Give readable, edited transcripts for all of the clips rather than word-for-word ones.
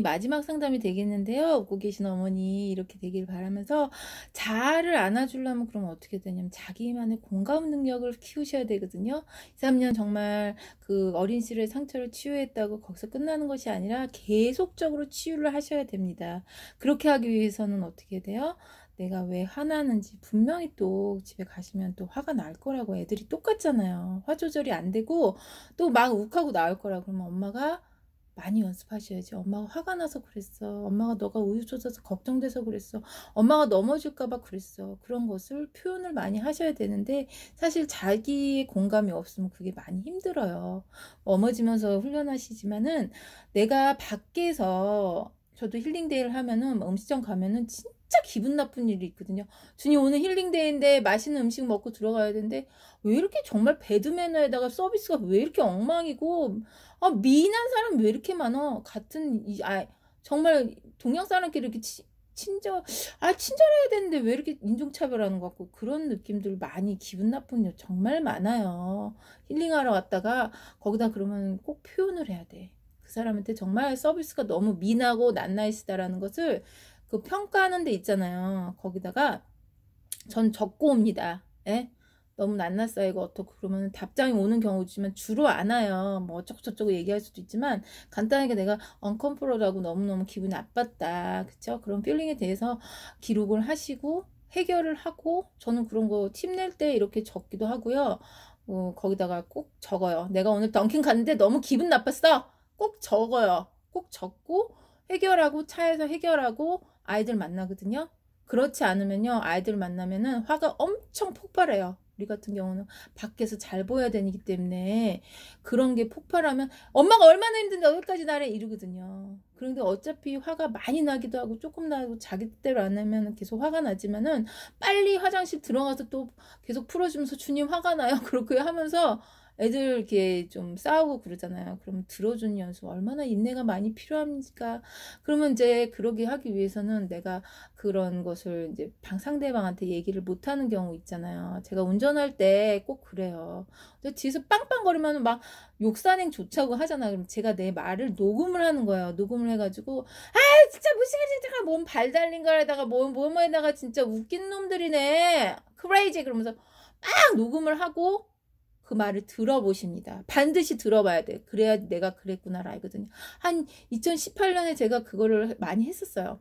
마지막 상담이 되겠는데요. 웃고 계신 어머니 이렇게 되길 바라면서 자아를 안아주려면 그럼 어떻게 되냐면 자기만의 공감 능력을 키우셔야 되거든요. 2, 3년 정말 그 어린 시절의 상처를 치유했다고 거기서 끝나는 것이 아니라 계속적으로 치유를 하셔야 됩니다. 그렇게 하기 위해서는 어떻게 돼요? 내가 왜 화나는지 분명히 또 집에 가시면 또 화가 날 거라고. 애들이 똑같잖아요. 화 조절이 안 되고 또 막 욱하고 나올 거라고. 그러면 엄마가 많이 연습하셔야지. 엄마가 화가 나서 그랬어. 엄마가 너가 우유 쏟아서 걱정돼서 그랬어. 엄마가 넘어질까봐 그랬어. 그런 것을 표현을 많이 하셔야 되는데 사실 자기의 공감이 없으면 그게 많이 힘들어요. 넘어지면서 훈련하시지만은 내가 밖에서 저도 힐링데이를 하면은 음식점 가면은 진짜 기분 나쁜 일이 있거든요. 주님 오늘 힐링데이인데 맛있는 음식 먹고 들어가야 되는데 왜 이렇게 정말 배드매너에다가 서비스가 왜 이렇게 엉망이고 미인한 사람 왜 이렇게 많어? 정말 동양 사람끼리 이렇게 친절해야 되는데 왜 이렇게 인종차별하는 것 같고 그런 느낌들 많이 기분 나쁜 일 정말 많아요. 힐링하러 왔다가 거기다 그러면 꼭 표현을 해야 돼. 그 사람한테 정말 서비스가 너무 미나고 낫나이스다라는 것을 그 평가하는 데 있잖아요. 거기다가 전 적고 옵니다. 예? 너무 낱낱싸이고 어떻고 그러면 답장이 오는 경우지만 주로 안 와요. 뭐 어쩌고저쩌고 얘기할 수도 있지만 간단하게 내가 언컴포러드하고 너무너무 기분이 나빴다. 그쵸? 그런 필링에 대해서 기록을 하시고 해결을 하고 저는 그런 거 팀 낼 때 이렇게 적기도 하고요. 거기다가 꼭 적어요. 내가 오늘 던킨 갔는데 너무 기분 나빴어. 꼭 적어요. 꼭 적고 해결하고 차에서 해결하고 아이들 만나거든요. 그렇지 않으면요 아이들 만나면은 화가 엄청 폭발해요. 우리 같은 경우는 밖에서 잘 보여야 되기 때문에 그런 게 폭발하면 엄마가 얼마나 힘든데 어디까지 나래 이러거든요. 그런데 어차피 화가 많이 나기도 하고 조금 나고 자기 뜻대로 안 하면 계속 화가 나지만은 빨리 화장실 들어가서 또 계속 풀어주면서 주님 화가 나요 그렇게 하면서 애들 이렇게 좀 싸우고 그러잖아요. 그러면 들어주는 연습 얼마나 인내가 많이 필요합니까? 그러면 이제 그러게 하기 위해서는 내가 그런 것을 이제 상대방한테 얘기를 못하는 경우 있잖아요. 제가 운전할 때 꼭 그래요. 근데 뒤에서 빵빵거리면 막 욕산행 좋자고 하잖아요. 그럼 제가 내 말을 녹음을 하는 거예요. 녹음을 해가지고 진짜 무시하지가 뭔 발 달린 거에다가 뭐에다가 진짜 웃긴 놈들이네. 크레이지 그러면서 막 녹음을 하고 그 말을 들어보십니다. 반드시 들어봐야 돼. 그래야 내가 그랬구나를 알거든요. 한 2018년에 제가 그거를 많이 했었어요.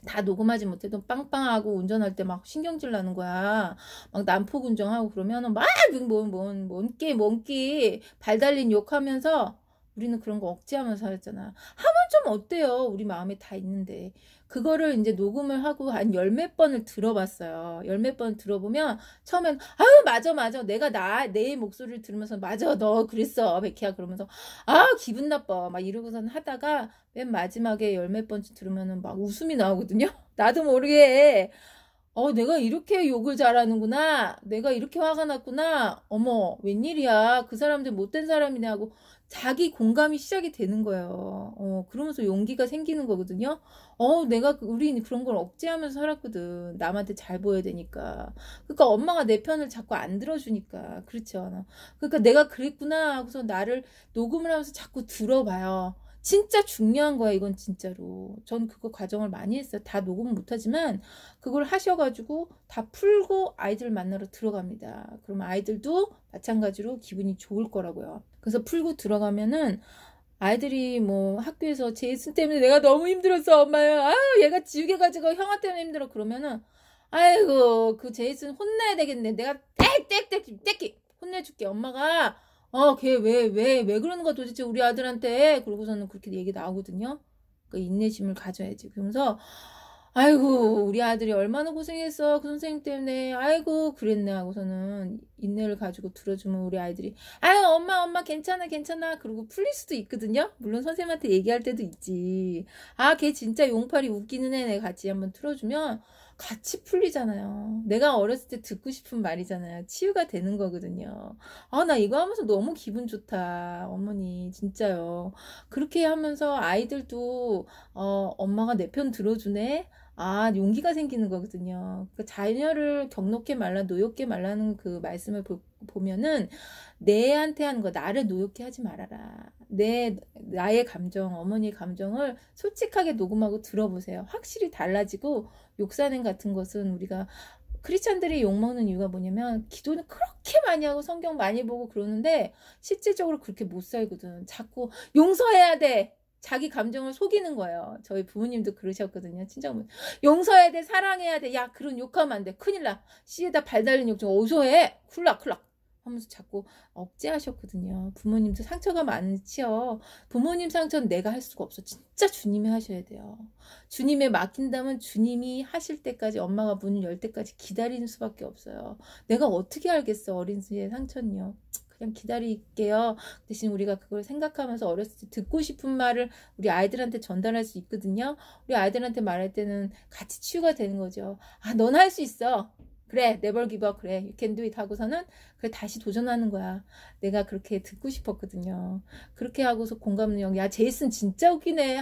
다 녹음하지 못해도 빵빵하고 운전할 때 막 신경질 나는 거야. 막 난폭 운전하고 그러면 막 뭔끼 발 달린 욕하면서 우리는 그런 거 억제하면서 살았잖아. 하면 좀 어때요? 우리 마음에 다 있는데. 그거를 이제 녹음을 하고 한 열 몇 번을 들어봤어요. 열 몇 번 들어보면 처음엔 맞아. 내가 내 목소리를 들으면서 맞아 너 그랬어 베키야 그러면서 기분 나빠 막 이러고선 하다가 맨 마지막에 열 몇 번째 들으면은 막 웃음이 나오거든요. 나도 모르게 내가 이렇게 욕을 잘하는구나. 내가 이렇게 화가 났구나. 어머, 웬일이야. 그 사람들 못된 사람이네 하고 자기 공감이 시작이 되는 거예요. 그러면서 용기가 생기는 거거든요. 우리 그런 걸 억제하면서 살았거든. 남한테 잘 보여야 되니까. 그러니까 엄마가 내 편을 자꾸 안 들어주니까. 그렇죠. 그러니까 내가 그랬구나 하고서 나를 녹음을 하면서 자꾸 들어봐요. 진짜 중요한 거야, 이건 진짜로. 전 그거 과정을 많이 했어요. 다 녹음 못하지만, 그걸 하셔가지고, 다 풀고 아이들 만나러 들어갑니다. 그러면 아이들도 마찬가지로 기분이 좋을 거라고요. 그래서 풀고 들어가면은, 아이들이 뭐 학교에서 제이슨 때문에 내가 너무 힘들었어, 엄마야. 얘가 지우개 가지고 형아 때문에 힘들어. 그러면은, 아이고, 그 제이슨 혼내야 되겠네. 내가 떼끼 혼내줄게. 엄마가, 걔 왜 그러는 거야 도대체 우리 아들한테. 그러고서는 그렇게 얘기 나오거든요. 그 인내심을 가져야지. 그러면서, 아이고, 우리 아들이 얼마나 고생했어. 그 선생님 때문에. 아이고, 그랬네. 하고서는 인내를 가지고 들어주면 우리 아이들이, 엄마, 괜찮아. 그러고 풀릴 수도 있거든요. 물론 선생님한테 얘기할 때도 있지. 걔 진짜 용팔이 웃기는 애네 같이 한번 틀어주면 같이 풀리잖아요. 내가 어렸을 때 듣고 싶은 말이잖아요. 치유가 되는 거거든요. 나 이거 하면서 너무 기분 좋다. 어머니, 진짜요. 그렇게 하면서 아이들도, 엄마가 내 편 들어주네? 아, 용기가 생기는 거거든요. 그 자녀를 격노게 말라, 노엽게 말라는 그 말씀을 보면은, 내한테 하는 거, 나를 노엽게 하지 말아라. 나의 감정, 어머니의 감정을 솔직하게 녹음하고 들어보세요. 확실히 달라지고, 욕사행 같은 것은 우리가 크리스찬들이 욕먹는 이유가 뭐냐면 기도는 그렇게 많이 하고 성경 많이 보고 그러는데 실질적으로 그렇게 못 살거든. 자꾸 용서해야 돼. 자기 감정을 속이는 거예요. 저희 부모님도 그러셨거든요. 친정부모. 용서해야 돼. 사랑해야 돼. 야, 그런 욕하면 안 돼. 큰일 나. 씨에다 발 달린 욕 좀 어디서 해. 쿨락 하면서 자꾸 억제하셨거든요. 부모님도 상처가 많지요. 부모님 상처는 내가 할 수가 없어. 진짜 주님이 하셔야 돼요. 주님에 맡긴다면 주님이 하실 때까지, 엄마가 문을 열 때까지 기다리는 수밖에 없어요. 내가 어떻게 알겠어, 어린이의 상처는요. 그냥 기다릴게요. 대신 우리가 그걸 생각하면서 어렸을 때 듣고 싶은 말을 우리 아이들한테 전달할 수 있거든요. 우리 아이들한테 말할 때는 같이 치유가 되는 거죠. 아, 넌 할 수 있어. 그래, never give up. 그래, you can do it 하고서는 그래, 다시 도전하는 거야. 내가 그렇게 듣고 싶었거든요. 그렇게 하고서 공감 능력, 야, 제이슨 진짜 웃기네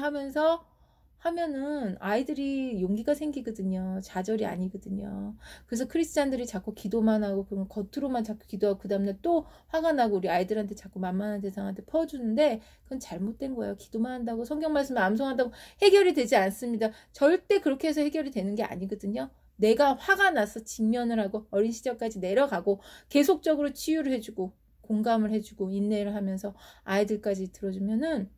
하면은 아이들이 용기가 생기거든요. 좌절이 아니거든요. 그래서 크리스찬들이 자꾸 기도만 하고, 그러면 겉으로만 자꾸 기도하고, 그 다음날 또 화가 나고 우리 아이들한테 자꾸 만만한 대상한테 퍼주는데, 그건 잘못된 거예요. 기도만 한다고, 성경 말씀을 암송한다고 해결이 되지 않습니다. 절대 그렇게 해서 해결이 되는 게 아니거든요. 내가 화가 나서 직면을 하고 어린 시절까지 내려가고 계속적으로 치유를 해주고 공감을 해주고 인내를 하면서 아이들까지 들어주면은,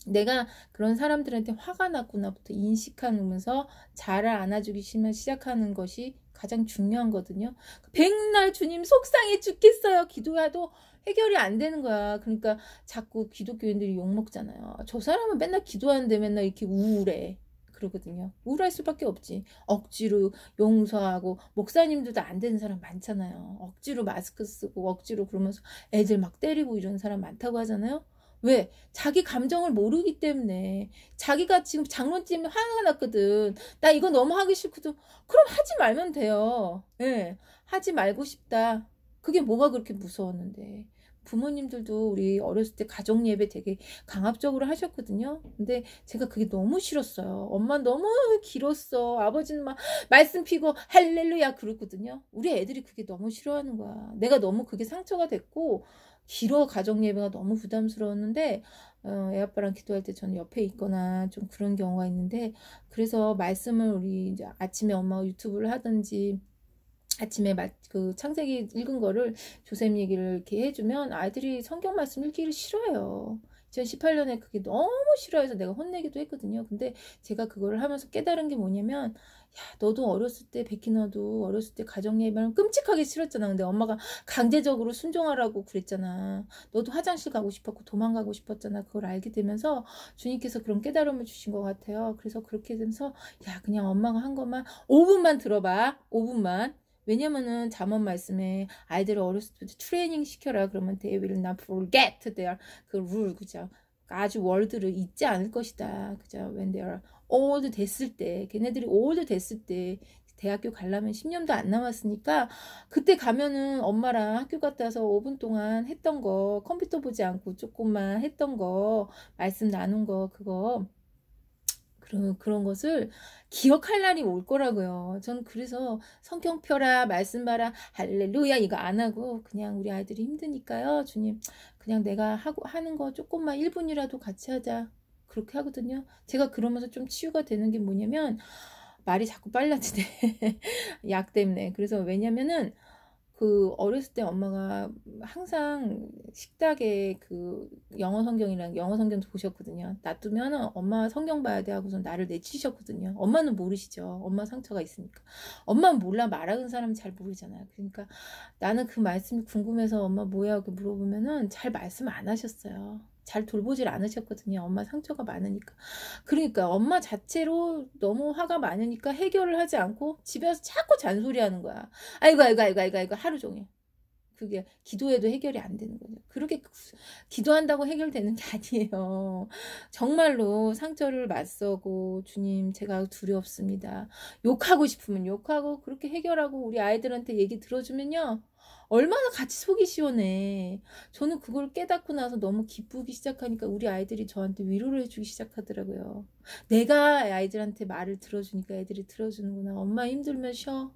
내가 그런 사람들한테 화가 났구나부터 인식하면서 잘 안아주기 시작하는 것이 가장 중요한 거거든요. 백날 주님 속상해 죽겠어요. 기도해도 해결이 안 되는 거야. 그러니까 자꾸 기독교인들이 욕먹잖아요. 저 사람은 맨날 기도하는데 맨날 이렇게 우울해. 그러거든요. 우울할 수밖에 없지. 억지로 용서하고, 목사님들도 안 되는 사람 많잖아요. 억지로 마스크 쓰고 억지로 그러면서 애들 막 때리고 이런 사람 많다고 하잖아요. 왜? 자기 감정을 모르기 때문에. 자기가 지금 장로님 때문에 화가 났거든. 나 이거 너무 하기 싫거든. 그럼 하지 말면 돼요. 예. 하지 말고 싶다. 그게 뭐가 그렇게 무서웠는데. 부모님들도 우리 어렸을 때 가정 예배 되게 강압적으로 하셨거든요. 근데 제가 그게 너무 싫었어요. 엄마 너무 길었어. 아버지는 막 말씀 피고 할렐루야 그러거든요. 우리 애들이 그게 너무 싫어하는 거야. 내가 너무 그게 상처가 됐고, 길어, 가정 예배가 너무 부담스러웠는데, 애 아빠랑 기도할 때 저는 옆에 있거나 좀 그런 경우가 있는데, 그래서 말씀을 우리 이제 아침에 엄마가 유튜브를 하든지 아침에 그 창세기 읽은 거를 조셉 얘기를 이렇게 해주면 아이들이 성경 말씀 읽기를 싫어해요. 2018년에 그게 너무 싫어해서 내가 혼내기도 했거든요. 근데 제가 그거를 하면서 깨달은 게 뭐냐면, 야, 너도 어렸을 때, 베키 너도 어렸을 때 가정예배는 끔찍하게 싫었잖아. 근데 엄마가 강제적으로 순종하라고 그랬잖아. 너도 화장실 가고 싶었고 도망가고 싶었잖아. 그걸 알게 되면서 주님께서 그런 깨달음을 주신 것 같아요. 그래서 그렇게 되면서, 야, 그냥 엄마가 한 것만 5분만 들어봐. 5분만. 왜냐면은 잠언 말씀에 아이들을 어렸을 때 트레이닝 시켜라 그러면 they will not forget their 그 rule, 그죠? 아주 월드를 잊지 않을 것이다, 그죠? when they are old 됐을 때, 걔네들이 old 됐을 때, 대학교 가려면 10년도 안 남았으니까 그때 가면은 엄마랑 학교 갔다 와서 5분 동안 했던 거, 컴퓨터 보지 않고 조금만 했던 거, 말씀 나눈 거, 그거 그런 것을 기억할 날이 올 거라고요. 전 그래서 성경 펴라, 말씀 봐라, 할렐루야 이거 안 하고 그냥 우리 아이들이 힘드니까요. 주님, 그냥 내가 하는 거 조금만 1분이라도 같이 하자. 그렇게 하거든요. 제가 그러면서 좀 치유가 되는 게 뭐냐면, 말이 자꾸 빨라지네. 약 때문에. 그래서 왜냐면은 그 어렸을 때 엄마가 항상 식탁에 그 영어 성경도 보셨거든요. 놔두면 엄마 성경 봐야 돼 하고서 나를 내치셨거든요. 엄마는 모르시죠. 엄마 상처가 있으니까. 엄마는 몰라. 말하는 사람은 잘 모르잖아요. 그러니까 나는 그 말씀이 궁금해서 엄마 뭐야 이렇게 물어보면은 잘 말씀 안 하셨어요. 잘 돌보질 않으셨거든요. 엄마 상처가 많으니까. 그러니까 엄마 자체로 너무 화가 많으니까 해결을 하지 않고 집에 와서 자꾸 잔소리하는 거야. 아이고 하루 종일. 그게 기도해도 해결이 안 되는 거죠. 그렇게 기도한다고 해결되는 게 아니에요. 정말로 상처를 맞서고, 주님 제가 두렵습니다. 욕하고 싶으면 욕하고 그렇게 해결하고 우리 아이들한테 얘기 들어주면요, 얼마나 같이 속이 시원해. 저는 그걸 깨닫고 나서 너무 기쁘기 시작하니까 우리 아이들이 저한테 위로를 해주기 시작하더라고요. 내가 아이들한테 말을 들어주니까 애들이 들어주는구나. 엄마 힘들면 쉬어.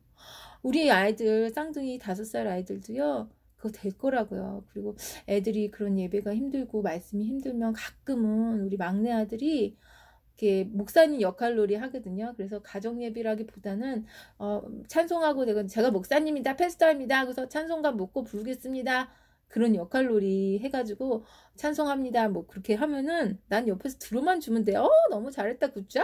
우리 아이들 쌍둥이 5살 아이들도요. 그거 될 거라고요. 그리고 애들이 그런 예배가 힘들고 말씀이 힘들면 가끔은 우리 막내 아들이 이렇게 목사님 역할놀이 하거든요. 그래서 가정 예배라기보다는 찬송하고 제가 목사님이다, 패스터입니다. 그래서 찬송가 묻고 부르겠습니다. 그런 역할놀이 해가지고 찬송합니다. 뭐 그렇게 하면은 난 옆에서 들어만 주면 돼. 너무 잘했다, 굿자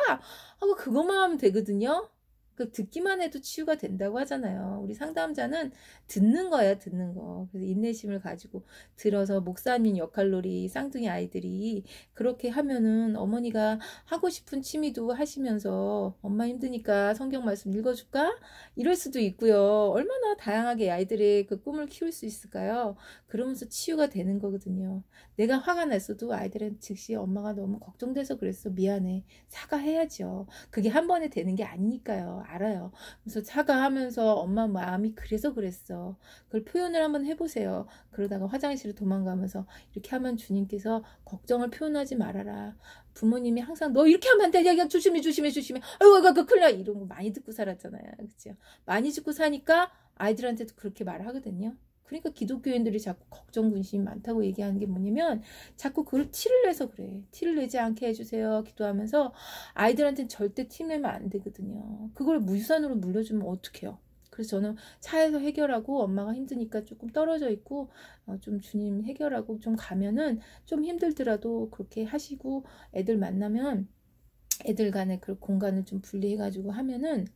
하고 그것만 하면 되거든요. 그 듣기만 해도 치유가 된다고 하잖아요. 우리 상담자는 듣는 거예요, 듣는 거. 그래서 인내심을 가지고 들어서 목사님 역할놀이 쌍둥이 아이들이 그렇게 하면은 어머니가 하고 싶은 취미도 하시면서 엄마 힘드니까 성경 말씀 읽어줄까? 이럴 수도 있고요. 얼마나 다양하게 아이들의 그 꿈을 키울 수 있을까요? 그러면서 치유가 되는 거거든요. 내가 화가 났어도 아이들은 즉시 엄마가 너무 걱정돼서 그랬어. 미안해. 사과해야죠. 그게 한 번에 되는 게 아니니까요. 알아요. 그래서 사과하면서 엄마 마음이 그래서 그랬어. 그걸 표현을 한번 해보세요. 그러다가 화장실을 도망가면서 이렇게 하면 주님께서 걱정을 표현하지 말아라. 부모님이 항상 너 이렇게 하면 안 돼. 야, 조심해. 아이고, 큰일 나. 이런 거 많이 듣고 살았잖아요. 그렇죠? 많이 듣고 사니까 아이들한테도 그렇게 말하거든요. 그러니까 기독교인들이 자꾸 걱정 근심이 많다고 얘기하는 게 뭐냐면 자꾸 그걸 티를 내서 그래. 티를 내지 않게 해주세요. 기도하면서 아이들한테는 절대 티 내면 안 되거든요. 그걸 무유산으로 물려주면 어떡해요. 그래서 저는 차에서 해결하고 엄마가 힘드니까 조금 떨어져 있고 좀 주님 해결하고 좀 가면은 좀 힘들더라도 그렇게 하시고 애들 만나면 애들 간의 그 공간을 좀 분리해가지고 하면은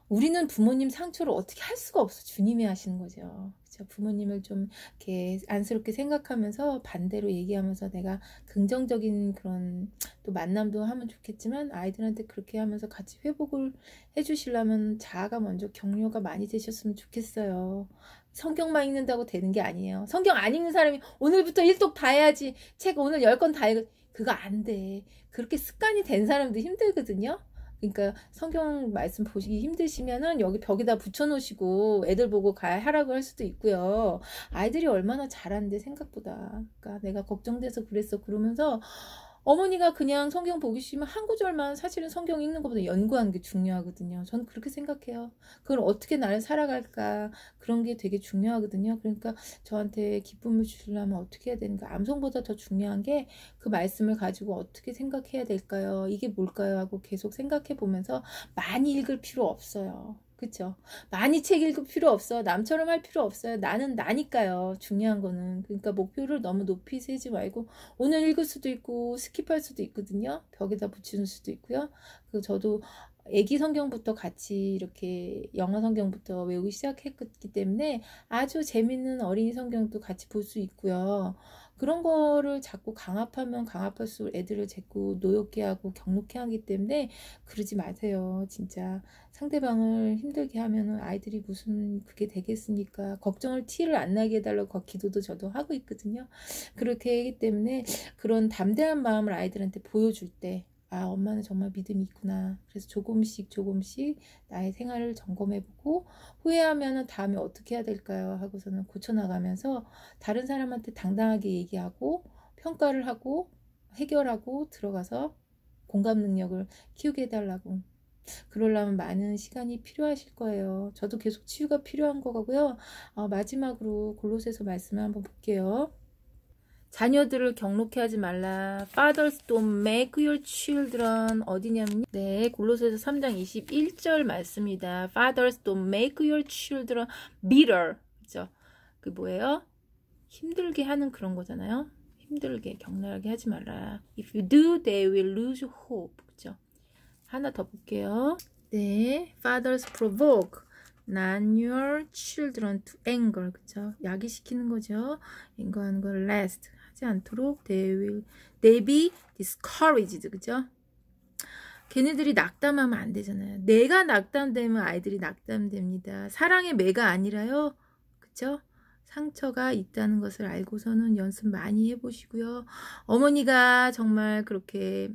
우리는 부모님 상처를 어떻게 할 수가 없어. 주님이 하시는 거죠. 그렇죠? 부모님을 좀 이렇게 안쓰럽게 생각하면서 반대로 얘기하면서 내가 긍정적인 그런 또 만남도 하면 좋겠지만 아이들한테 그렇게 하면서 같이 회복을 해주시려면 자아가 먼저 격려가 많이 되셨으면 좋겠어요. 성경만 읽는다고 되는 게 아니에요. 성경 안 읽는 사람이 오늘부터 1독 다 해야지. 책 오늘 10권 다 읽어. 그거 안 돼. 그렇게 습관이 된 사람도 힘들거든요. 그러니까 성경 말씀 보시기 힘드시면은 여기 벽에다 붙여놓으시고 애들 보고 하라고 할 수도 있고요. 아이들이 얼마나 잘하는데 생각보다. 그러니까 내가 걱정돼서 그랬어. 그러면서 어머니가 그냥 성경 보기 싫으면 한 구절만 사실은 성경 읽는 것보다 연구하는 게 중요하거든요. 저는 그렇게 생각해요. 그걸 어떻게 나를 살아갈까 그런 게 되게 중요하거든요. 그러니까 저한테 기쁨을 주려면 어떻게 해야 되는가. 암송보다 더 중요한 게 그 말씀을 가지고 어떻게 생각해야 될까요? 이게 뭘까요? 하고 계속 생각해 보면서 많이 읽을 필요 없어요. 그쵸? 많이 책 읽을 필요 없어. 남처럼 할 필요 없어요. 나는 나니까요. 중요한 거는. 그러니까 목표를 너무 높이 세지 말고 오늘 읽을 수도 있고 스킵할 수도 있거든요. 벽에다 붙이는 수도 있고요. 그 저도 애기 성경부터 같이 이렇게 영어 성경부터 외우기 시작했기 때문에 아주 재밌는 어린이 성경도 같이 볼 수 있고요. 그런 거를 자꾸 강압하면 강압할수록 애들을 자꾸 노엽게 하고 격놓게 하기 때문에 그러지 마세요. 진짜 상대방을 힘들게 하면은 아이들이 무슨 그게 되겠습니까? 걱정을 티를 안 나게 해달라고 기도도 저도 하고 있거든요. 그렇게 하기 때문에 그런 담대한 마음을 아이들한테 보여줄 때 엄마는 정말 믿음이 있구나. 그래서 조금씩 나의 생활을 점검해보고 후회하면 다음에 어떻게 해야 될까요? 하고서는 고쳐나가면서 다른 사람한테 당당하게 얘기하고 평가를 하고 해결하고 들어가서 공감 능력을 키우게 해달라고. 그러려면 많은 시간이 필요하실 거예요. 저도 계속 치유가 필요한 거고요. 마지막으로 골로새서 말씀을 한번 볼게요. 자녀들을 격놓게 하지 말라. Fathers don't make your children 어디냐면요. 네, 골로새서 3장 21절 말씀입니다. Fathers don't make your children bitter. 그죠? 그 뭐예요? 힘들게 하는 그런 거잖아요. 힘들게 격렬하게 하지 말라. If you do, they will lose hope. 그죠? 하나 더 볼게요. 네, Fathers provoke not your children to anger. 그죠? 야기시키는 거죠. 앵거하는 걸 lest 하지 않도록 they be discouraged. 그죠? 걔네들이 낙담하면 안 되잖아요. 내가 낙담되면 아이들이 낙담됩니다. 사랑의 매가 아니라요. 그죠? 상처가 있다는 것을 알고서는 연습 많이 해보시고요. 어머니가 정말 그렇게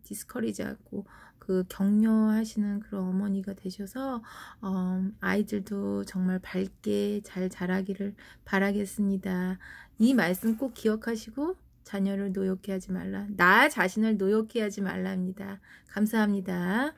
디스커리지 않고 그 격려하시는 그런 어머니가 되셔서 아이들도 정말 밝게 잘 자라기를 바라겠습니다. 이 말씀 꼭 기억하시고 자녀를 노엽게 하지 말라. 나 자신을 노엽게 하지 말랍니다. 감사합니다.